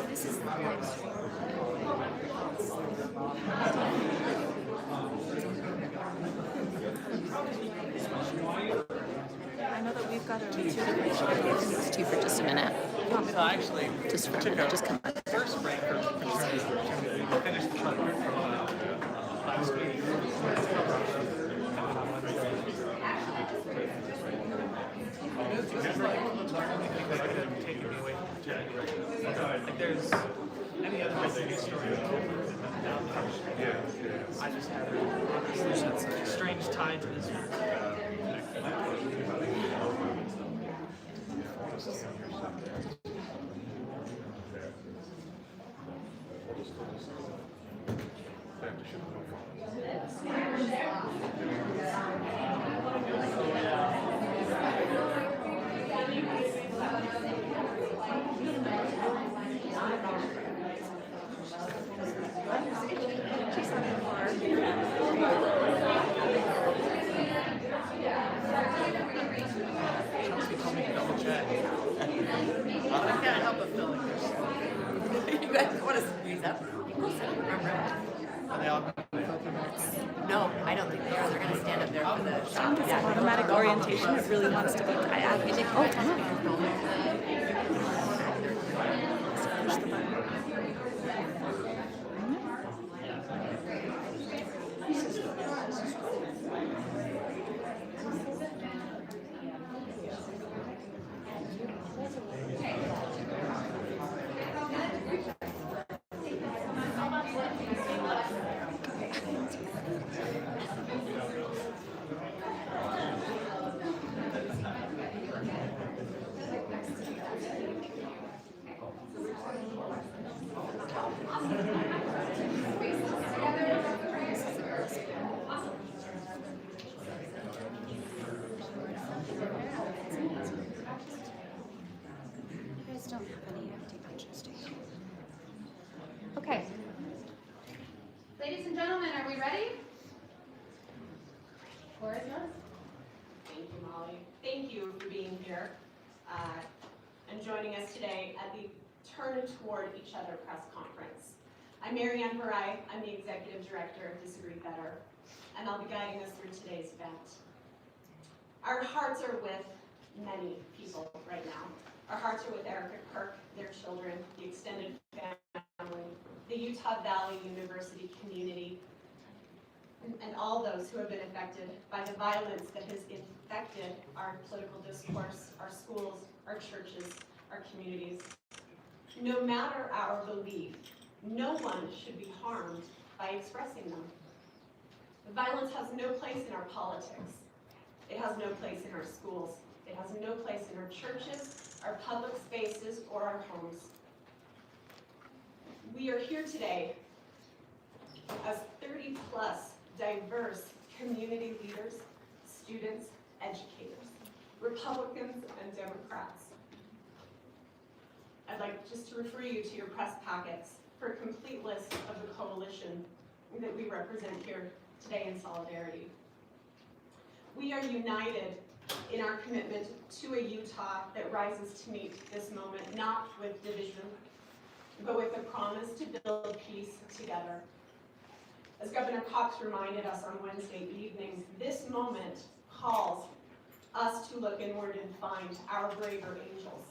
This is the live stream. I know that we've got a two different channels. It's two for just a minute. So actually, just for a minute, just come on. First break for finish the Charlie Kirk from last week. There's like taking me away from January. Like there's any other news story. I just have such a strange tie to this. No, I don't think they are. They're going to stand up there for the shot. Yeah, automatic orientation. It really wants to be. Oh, push the button. Okay. Ladies and gentlemen, are we ready? Floor is yours. Thank you, Molly. Thank you for being here and joining us today at the Turn Toward Each Other press conference. I'm Mary Ann Barai. I'm the Executive Director of Disagree Better, and I'll be guiding us through today's event. Our hearts are with many people right now. Our hearts are with Erica Kirk, their children, the extended family, the Utah Valley University community, and all those who have been affected by the violence that has infected our political discourse, our schools, our churches, our communities. No matter our belief, no one should be harmed by expressing them. The violence has no place in our politics. It has no place in our schools. It has no place in our churches, our public spaces, or our homes. We are here today as 30+ diverse community leaders, students, educators, Republicans, and Democrats. I'd like just to refer you to your press packets for a complete list of the coalition that we represent here today in solidarity. We are united in our commitment to a Utah that rises to meet this moment, not with division, but with a promise to build peace together. As Governor Cox reminded us on Wednesday evening, this moment calls us to look inward and find our braver angels.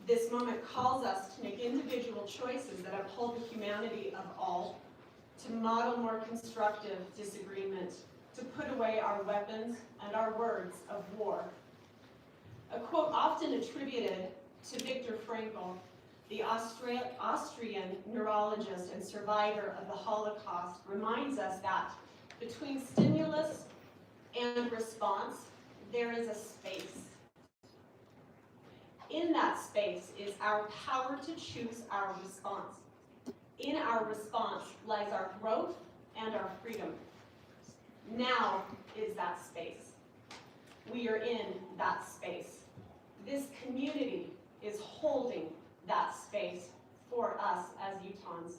This moment calls us to make individual choices that uphold the humanity of all, to model more constructive disagreement, to put away our weapons and our words of war. A quote often attributed to Viktor Frankl, the Austrian neurologist and survivor of the Holocaust, reminds us that between stimulus and response, there is a space. In that space is our power to choose our response. In our response lies our growth and our freedom. Now is that space. We are in that space. This community is holding that space for us as Utahns.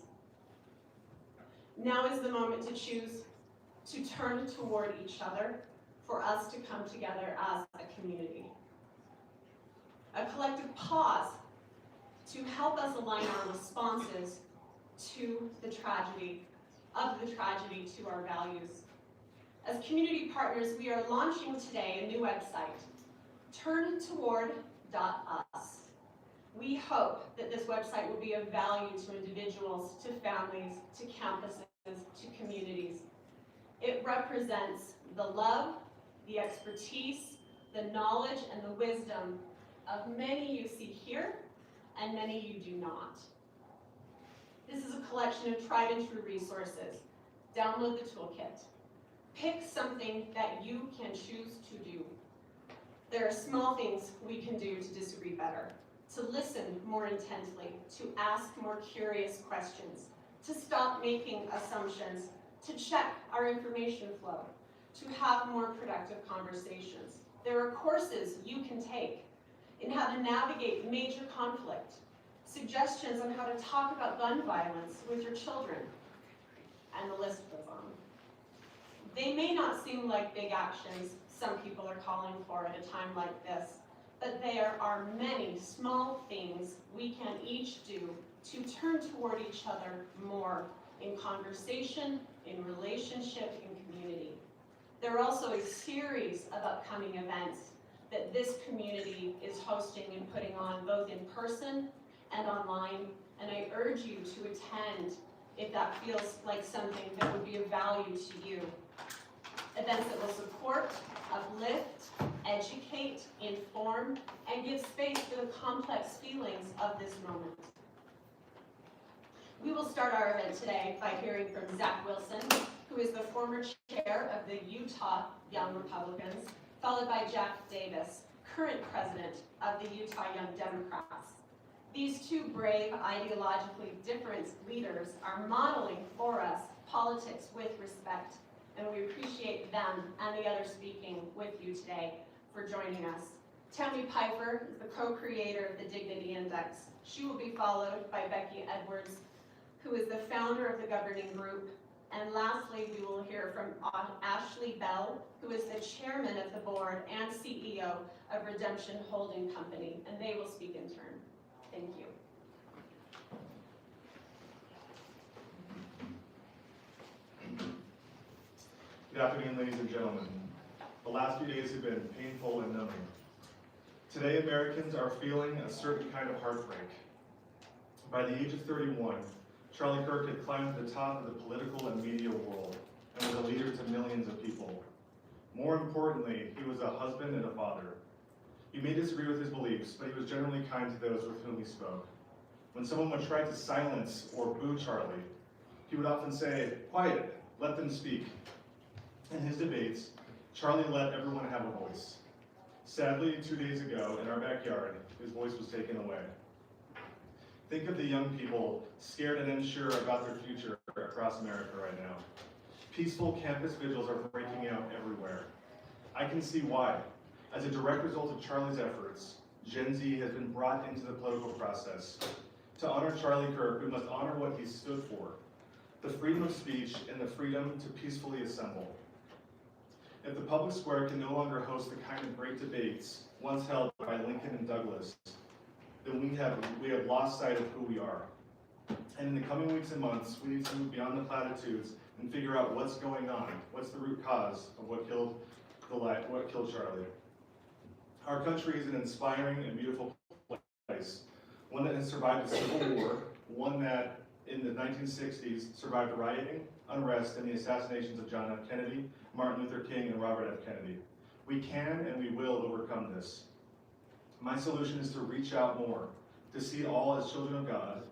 Now is the moment to choose to turn toward each other, for us to come together as a community. A collective pause to help us align our responses to the tragedy, to our values. As community partners, we are launching today a new website, turntoward.us. We hope that this website will be of value to individuals, to families, to campuses, to communities. It represents the love, the expertise, the knowledge, and the wisdom of many you see here and many you do not. This is a collection of tried and true resources. Download the toolkit. Pick something that you can choose to do. There are small things we can do to disagree better, to listen more intently, to ask more curious questions, to stop making assumptions, to check our information flow, to have more productive conversations. There are courses you can take in how to navigate major conflict, suggestions on how to talk about gun violence with your children, and the list goes on. They may not seem like big actions some people are calling for at a time like this, but there are many small things we can each do to turn toward each other more in conversation, in relationship, in community. There are also a series of upcoming events that this community is hosting and putting on both in person and online, and I urge you to attend if that feels like something that would be of value to you. Events that will support, uplift, educate, inform, and give space for the complex feelings of this moment. We will start our event today by hearing from Zach Wilson, who is the former chair of the Utah Young Republicans, followed by Jack Davis, current president of the Utah Young Democrats. These two brave, ideologically different leaders are modeling for us politics with respect, and we appreciate them and the others speaking with you today for joining us. Tammy Piper is the co-creator of the Dignity Index. She will be followed by Becky Edwards, who is the founder of the governing group. And lastly, we will hear from Ashley Bell, who is the chairman of the board and CEO of Redemption Holding Company, and they will speak in turn. Thank you. Good afternoon, ladies and gentlemen. The last few days have been painful and numbing. Today, Americans are feeling a certain kind of heartbreak. By the age of 31, Charlie Kirk had climbed to the top of the political and media world and was a leader to millions of people. More importantly, he was a husband and a father. He may disagree with his beliefs, but he was generally kind to those with whom he spoke. When someone would try to silence or boo Charlie, he would often say, "Quiet, let them speak." In his debates, Charlie let everyone have a voice. Sadly, 2 days ago, in our backyard, his voice was taken away. Think of the young people scared and unsure about their future across America right now. Peaceful campus vigils are breaking out everywhere. I can see why. As a direct result of Charlie's efforts, Gen Z has been brought into the political process. To honor Charlie Kirk, we must honor what he stood for: the freedom of speech and the freedom to peacefully assemble. If the public square can no longer host the kind of great debates once held by Lincoln and Douglas, then we have lost sight of who we are. And in the coming weeks and months, we need to move beyond the platitudes and figure out what's going on, what's the root cause of what killed Charlie. Our country is an inspiring and beautiful place, one that has survived a civil war, one that in the 1960s survived rioting, unrest, and the assassinations of John F. Kennedy, Martin Luther King, and Robert F. Kennedy. We can and we will overcome this. My solution is to reach out more, to see all as children of God,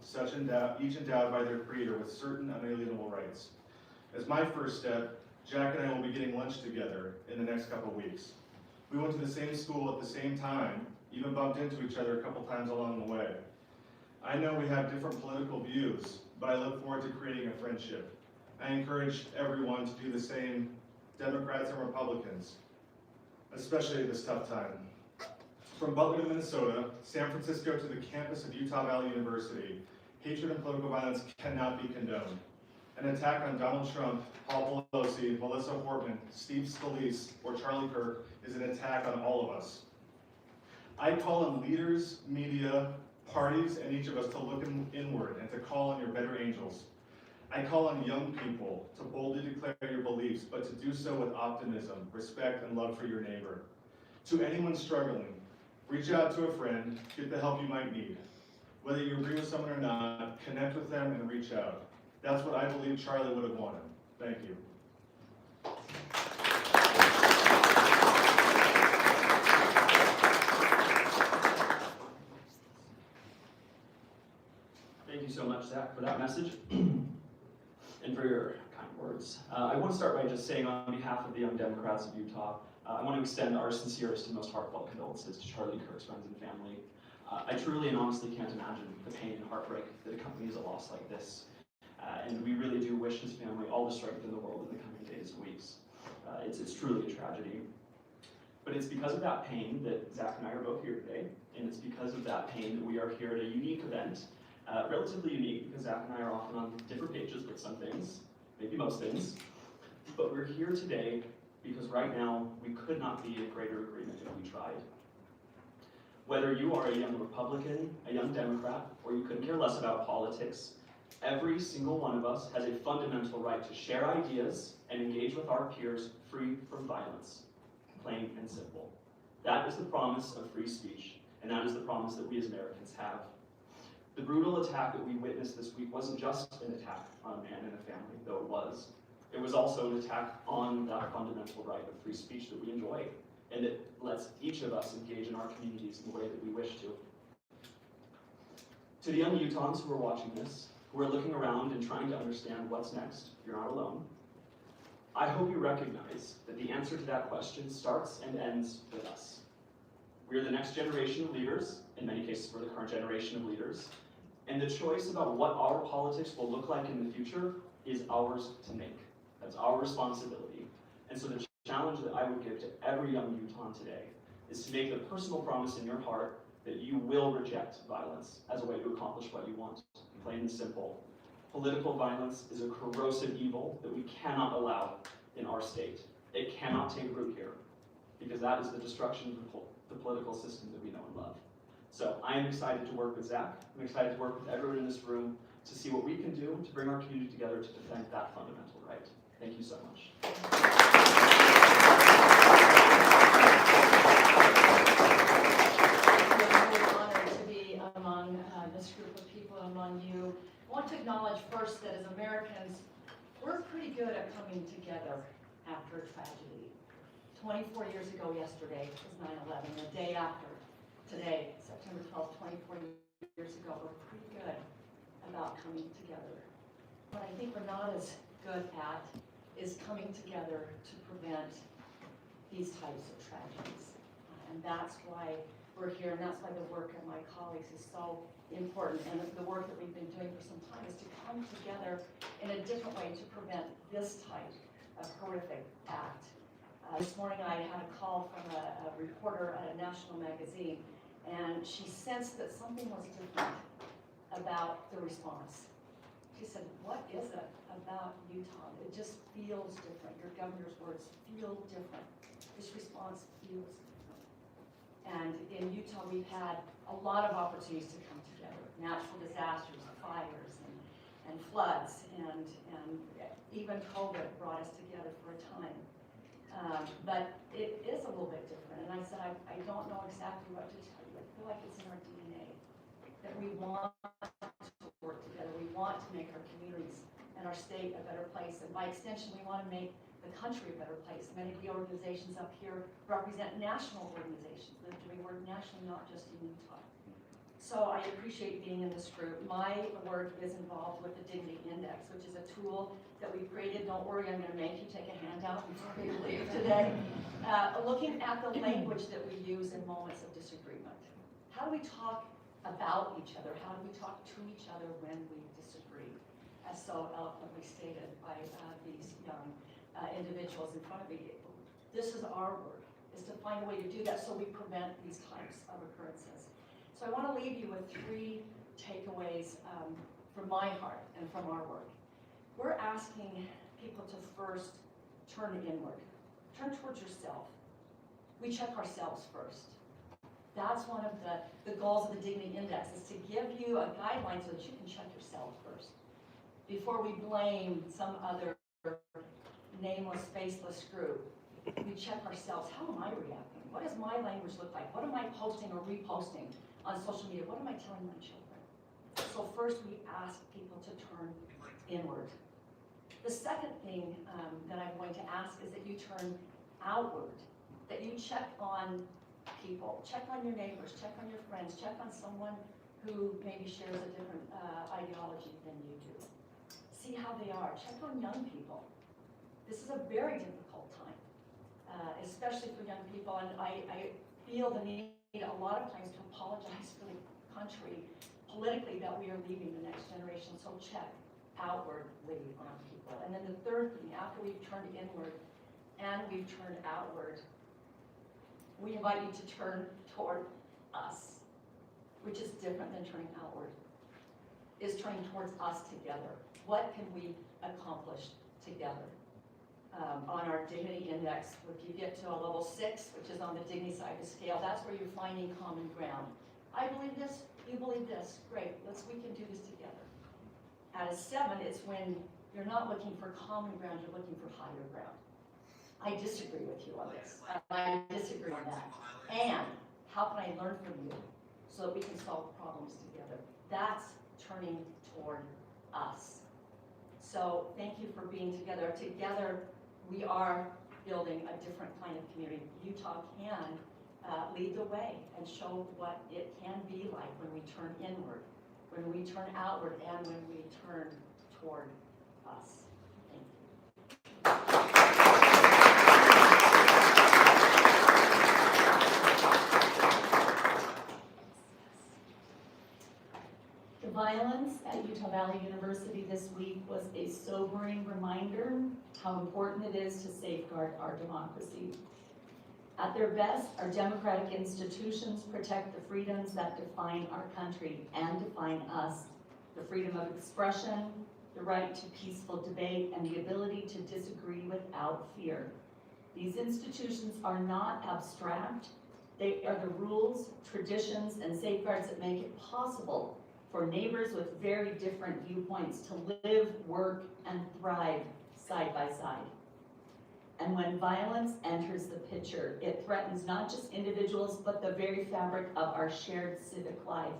each endowed by their Creator with certain unalienable rights. As my first step, Jack and I will be getting lunch together in the next couple weeks. We went to the same school at the same time, even bumped into each other a couple times along the way. I know we have different political views, but I look forward to creating a friendship. I encourage everyone to do the same, Democrats and Republicans, especially at this tough time. From Butler to Minnesota, San Francisco to the campus of Utah Valley University, hatred and political violence cannot be condoned. an attack on Donald Trump, Paul Pelosi, Melissa Hortman, Steve Scalise, or Charlie Kirk is an attack on all of us. I call on leaders, media, parties, and each of us to look inward and to call on your better angels. I call on young people to boldly declare your beliefs, but to do so with optimism, respect, and love for your neighbor. To anyone struggling, reach out to a friend, get the help you might need. Whether you agree with someone or not, connect with them and reach out. That's what I believe Charlie would have wanted. Thank you. Thank you so much, Zach, for that message and for your kind words. I want to start by just saying on behalf of the Young Democrats of Utah, I want to extend our sincerest and most heartfelt condolences to Charlie Kirk's friends and family. I truly and honestly can't imagine the pain and heartbreak that accompanies a loss like this. And we really do wish his family all the strength in the world in the coming days and weeks. It's truly a tragedy. But it's because of that pain that Zach and I are both here today, and it's because of that pain that we are here at a unique event. Relatively unique because Zach and I are often on different pages with some things, maybe most things. But we're here today because right now we could not be in greater agreement if we tried. Whether you are a young Republican, a young Democrat, or you couldn't care less about politics, every single one of us has a fundamental right to share ideas and engage with our peers free from violence, plain and simple. That is the promise of free speech, and that is the promise that we as Americans have. The brutal attack that we witnessed this week wasn't just an attack on a man and a family, though it was. It was also an attack on that fundamental right of free speech that we enjoy, and it lets each of us engage in our communities in the way that we wish to. To the young Utahns who are watching this, who are looking around and trying to understand what's next, you're not alone. I hope you recognize that the answer to that question starts and ends with us. We're the next generation of leaders. In many cases, we're the current generation of leaders. And the choice about what our politics will look like in the future is ours to make. That's our responsibility. And so the challenge that I would give to every young Utahn today is to make the personal promise in your heart that you will reject violence as a way to accomplish what you want. Plain and simple. Political violence is a corrosive evil that we cannot allow in our state. It cannot take root here, because that is the destruction of the political system that we know and love. So I am excited to work with Zach. I'm excited to work with everyone in this room to see what we can do to bring our community together to defend that fundamental right. Thank you so much. I'm really honored to be among this group of people, among you. I want to acknowledge first that as Americans, we're pretty good at coming together after a tragedy. 24 years ago yesterday was 9/11. The day after today, September 12th, 24 years ago, we're pretty good about coming together. What I think we're not as good at is coming together to prevent these types of tragedies. And that's why we're here, and that's why the work of my colleagues is so important. And the work that we've been doing for some time is to come together in a different way to prevent this type of horrific act. This morning I had a call from a reporter at a national magazine, and she sensed that something was different about the response. She said, "What is it about Utah? It just feels different. Your governor's words feel different. This response feels different." And in Utah, we've had a lot of opportunities to come together. Natural disasters, fires, and floods, and even COVID brought us together for a time. But it is a little bit different. And I said, I don't know exactly what to tell you. I feel like it's in our DNA that we want to work together. We want to make our communities and our state a better place. And by extension, we want to make the country a better place. Many of the organizations up here represent national organizations. We work nationally, not just in Utah. So I appreciate being in this group. My work is involved with the Dignity Index, which is a tool that we created. Don't worry, I'm going to make you take a handout before you leave today. Looking at the language that we use in moments of disagreement. How do we talk about each other? How do we talk to each other when we disagree? As so eloquently stated by these young individuals in front of me. This is our work, is to find a way to do that so we prevent these types of occurrences. So I want to leave you with 3 takeaways from my heart and from our work. we're asking people to first turn inward, turn towards yourself. We check ourselves first. That's one of the goals of the Dignity Index, is to give you a guideline so that you can check yourself first before we blame some other nameless, faceless group. We check ourselves. How am I reacting? What does my language look like? What am I posting or reposting on social media? What am I telling my children? So first we ask people to turn inward. The second thing that I'm going to ask is that you turn outward, that you check on people, check on your neighbors, check on your friends, check on someone who maybe shares a different ideology than you do. See how they are. Check on young people. This is a very difficult time, especially for young people, and I feel the need a lot of times to apologize for the country politically that we are leaving the next generation, so check outwardly on people. And then the third thing, after we've turned inward and we've turned outward, we invite you to turn toward us, which is different than turning outward, is turning towards us together. What can we accomplish together? On our Dignity Index, if you get to a level 6, which is on the dignity side of the scale, that's where you're finding common ground. I believe this, you believe this, great, we can do this together. At a 7, it's when you're not looking for common ground, you're looking for higher ground. I disagree with you on this. I disagree on that. And how can I learn from you so that we can solve problems together? That's turning toward us. So thank you for being together. Together, we are building a different kind of community. Utah can lead the way and show what it can be like when we turn inward, when we turn outward, and when we turn toward us. Thank you. The violence at Utah Valley University this week was a sobering reminder how important it is to safeguard our democracy. At their best, our democratic institutions protect the freedoms that define our country and define us: the freedom of expression, the right to peaceful debate, and the ability to disagree without fear. These institutions are not abstract. They are the rules, traditions, and safeguards that make it possible for neighbors with very different viewpoints to live, work, and thrive side by side. And when violence enters the picture, it threatens not just individuals, but the very fabric of our shared civic life.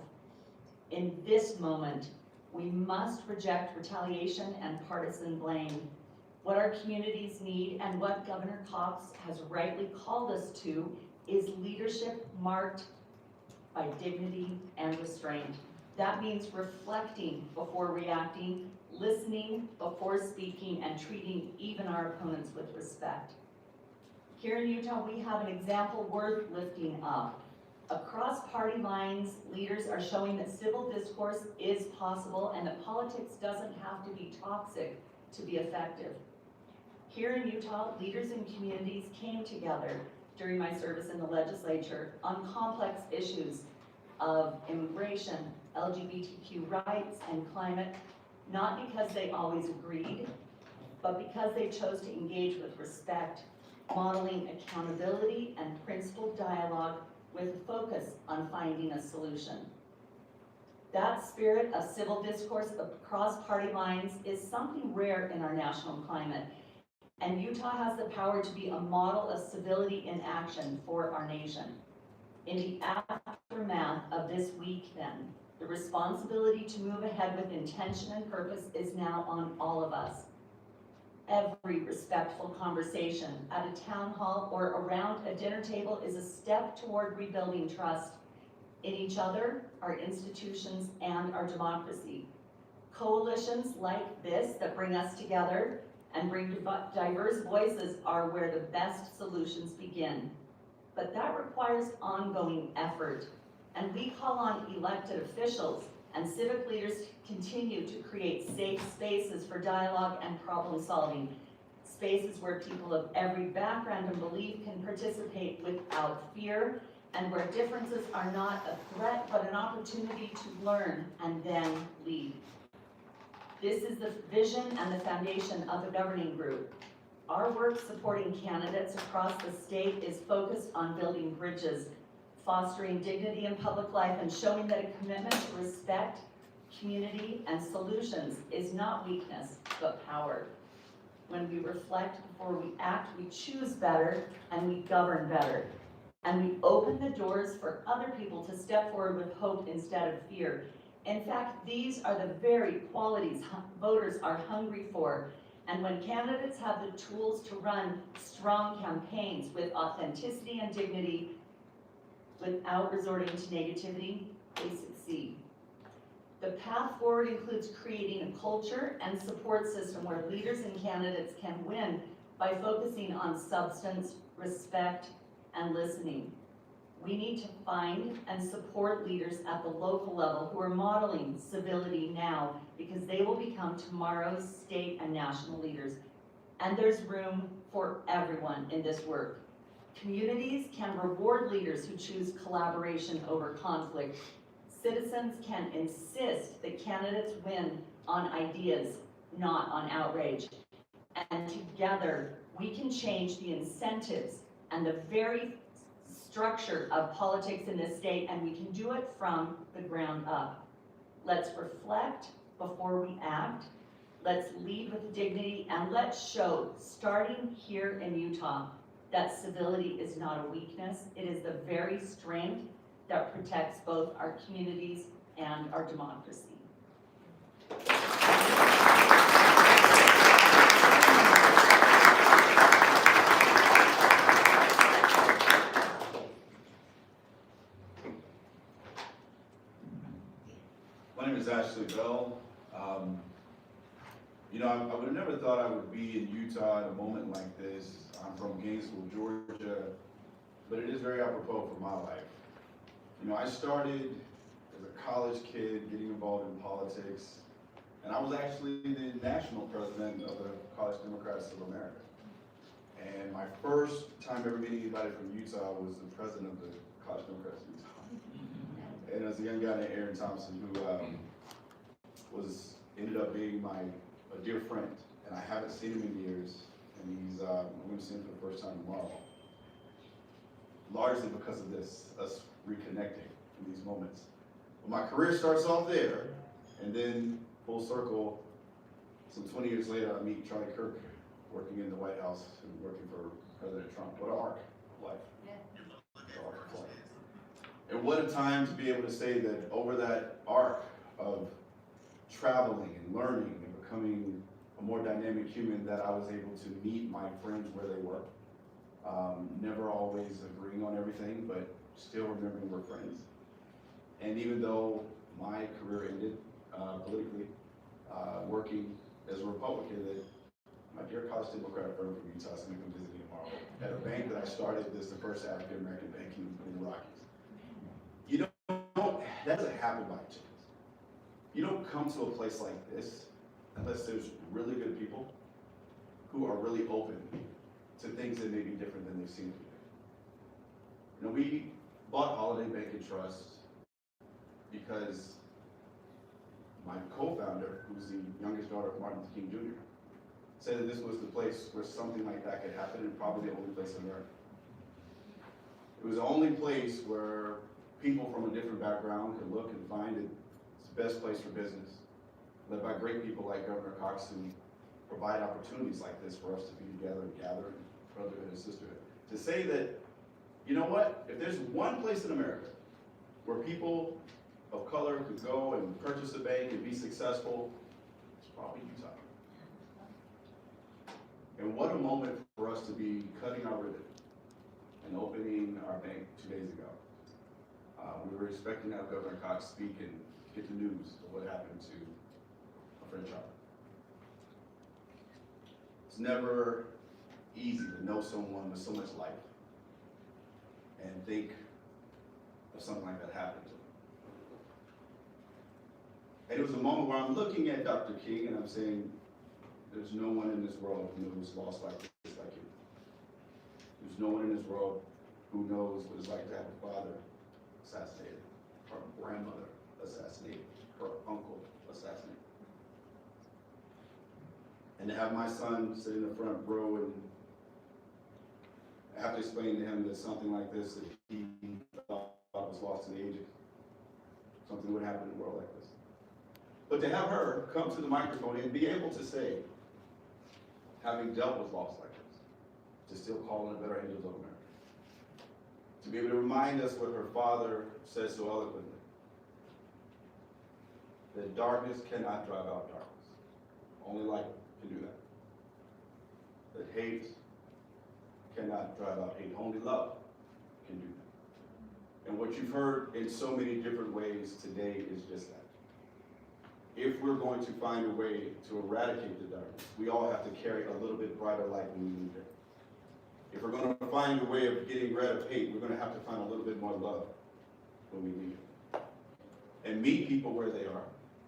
In this moment, we must reject retaliation and partisan blame. What our communities need, and what Governor Cox has rightly called us to, is leadership marked by dignity and restraint. That means reflecting before reacting, listening before speaking, and treating even our opponents with respect. Here in Utah, we have an example worth lifting up. Across party lines, leaders are showing that civil discourse is possible and that politics doesn't have to be toxic to be effective. Here in Utah, leaders and communities came together during my service in the legislature on complex issues of immigration, LGBTQ rights, and climate, not because they always agreed, but because they chose to engage with respect, modeling accountability and principled dialogue with a focus on finding a solution. That spirit of civil discourse across party lines is something rare in our national climate, and Utah has the power to be a model of civility in action for our nation. In the aftermath of this week, then, the responsibility to move ahead with intention and purpose is now on all of us. Every respectful conversation at a town hall or around a dinner table is a step toward rebuilding trust in each other, our institutions, and our democracy. Coalitions like this that bring us together and bring diverse voices are where the best solutions begin. But that requires ongoing effort, and we call on elected officials and civic leaders to continue to create safe spaces for dialogue and problem solving, spaces where people of every background and belief can participate without fear, and where differences are not a threat but an opportunity to learn and then lead. This is the vision and the foundation of the governing group. Our work supporting candidates across the state is focused on building bridges, fostering dignity in public life, and showing that a commitment to respect, community, and solutions is not weakness, but power. When we reflect before we act, we choose better, and we govern better. And we open the doors for other people to step forward with hope instead of fear. In fact, these are the very qualities voters are hungry for. And when candidates have the tools to run strong campaigns with authenticity and dignity, without resorting to negativity, they succeed. The path forward includes creating a culture and support system where leaders and candidates can win by focusing on substance, respect, and listening. We need to find and support leaders at the local level who are modeling civility now, because they will become tomorrow's state and national leaders. And there's room for everyone in this work. Communities can reward leaders who choose collaboration over conflict. Citizens can insist that candidates win on ideas, not on outrage. And together, we can change the incentives and the very structure of politics in this state, and we can do it from the ground up. Let's reflect before we act. Let's lead with dignity, and let's show, starting here in Utah, that civility is not a weakness. It is the very strength that protects both our communities and our democracy. My name is Ashley Bell. I would have never thought I would be in Utah at a moment like this. I'm from Gainesville, Georgia, but it is very apropos for my life. I started as a college kid getting involved in politics, and I was actually the national president of the College Democrats of America. And my first time ever meeting anybody from Utah was the president of the College Democrats of Utah. And it was a young guy named Aaron Thompson who ended up being a dear friend, and I haven't seen him in years, and I'm going to see him for the first time tomorrow. Largely because of this, us reconnecting in these moments. But my career starts off there, and then full circle, some 20 years later, I meet Charlie Kirk working in the White House and working for President Trump. What an arc of life. Yeah. An arc of life. And what a time to be able to say that over that arc of traveling and learning and becoming a more dynamic human, that I was able to meet my friends where they were. Never always agreeing on everything, but still remembering we're friends. And even though my career ended politically, working as a Republican, that my dear College Democrat friend from Utah is going to come visit me tomorrow at a bank that I started. This is the first African American bank in the Rockies. That doesn't happen by chance. You don't come to a place like this unless there's really good people who are really open to things that may be different than they've seen today. We bought Holiday Bank and Trust because my co-founder, who's the youngest daughter of Martin Luther King Jr., said that this was the place where something like that could happen, and probably the only place in America. It was the only place where people from a different background could look and find it. It's the best place for business, led by great people like Governor Cox, who provide opportunities like this for us to be together and gather in brotherhood and sisterhood. To say that, if there's one place in America where people of color could go and purchase a bank and be successful, it's probably Utah. And what a moment for us to be cutting our ribbon and opening our bank 2 days ago. We were expecting to have Governor Cox speak and get the news of what happened to a friend Charlie. It's never easy to know someone with so much life and think of something like that happened to them. And it was a moment where I'm looking at Dr. King and I'm saying, there's no one in this world who knows loss like this like you. There's no one in this world who knows what it's like to have a father assassinated, or a grandmother assassinated, or an uncle assassinated. And to have my son sit in the front row and I have to explain to him that something like this that he thought was lost to the ages, something would happen in a world like this. But to have her come to the microphone and be able to say, having dealt with loss like this, to still call in the better angels of America. To be able to remind us what her father says so eloquently, that darkness cannot drive out darkness. Only light can do that. That hate cannot drive out hate. Only love can do that. And what you've heard in so many different ways today is just that. If we're going to find a way to eradicate the darkness, we all have to carry a little bit brighter light when we leave it. If we're going to find a way of getting rid of hate, we're going to have to find a little bit more love when we leave it. And meet people where they are.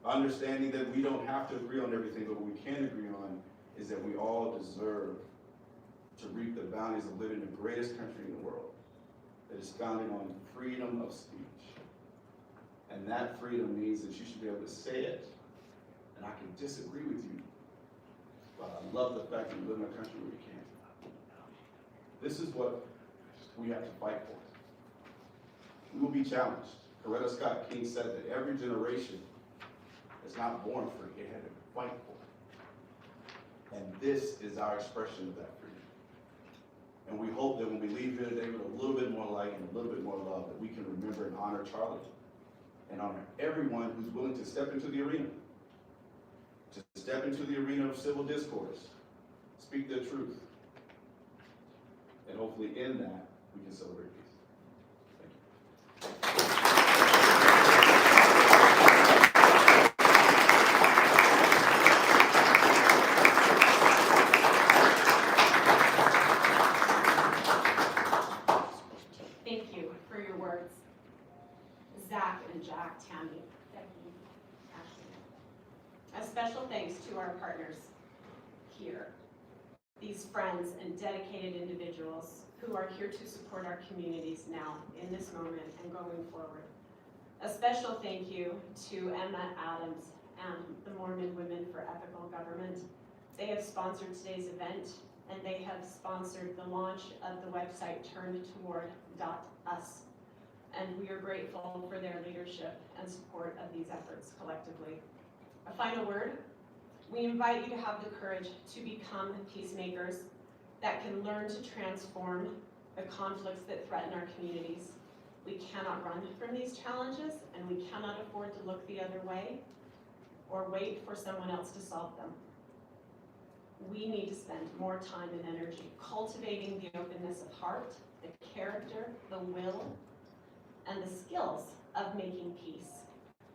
Understanding that we don't have to agree on everything, but what we can agree on is that we all deserve to reap the bounties of living in the greatest country in the world that is founded on freedom of speech. And that freedom means that you should be able to say it, and I can disagree with you, but I love the fact that we live in a country where we can't. This is what we have to fight for. We will be challenged. Coretta Scott King said that every generation is not born free, it had to fight for it. And this is our expression of that freedom. And we hope that when we leave here today with a little bit more light and a little bit more love, that we can remember and honor Charlie and honor everyone who's willing to step into the arena, to step into the arena of civil discourse, speak their truth, and hopefully in that, we can celebrate peace. Thank you. Thank you for your words, Zach and Jack, Tammy, Becky, Ashley. A special thanks to our partners here, these friends and dedicated individuals who are here to support our communities now, in this moment, and going forward. A special thank you to Emma Adams and the Mormon Women for Ethical Government. They have sponsored today's event, and they have sponsored the launch of the website turnedtoward.us. And we are grateful for their leadership and support of these efforts collectively. A final word, we invite you to have the courage to become peacemakers that can learn to transform the conflicts that threaten our communities. We cannot run from these challenges, and we cannot afford to look the other way or wait for someone else to solve them. We need to spend more time and energy cultivating the openness of heart, the character, the will, and the skills of making peace,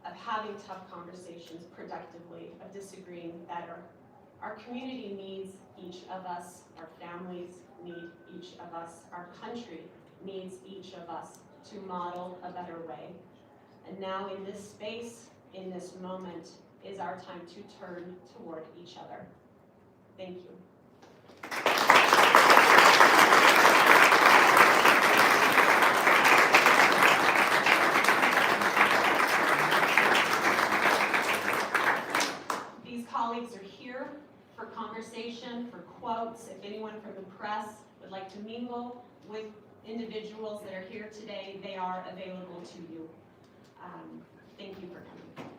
of having tough conversations productively, of disagreeing better. Our community needs each of us, our families need each of us, our country needs each of us to model a better way. And now in this space, in this moment, is our time to turn toward each other. Thank you. These colleagues are here for conversation, for quotes. If anyone from the press would like to mingle with individuals that are here today, they are available to you. Thank you for coming.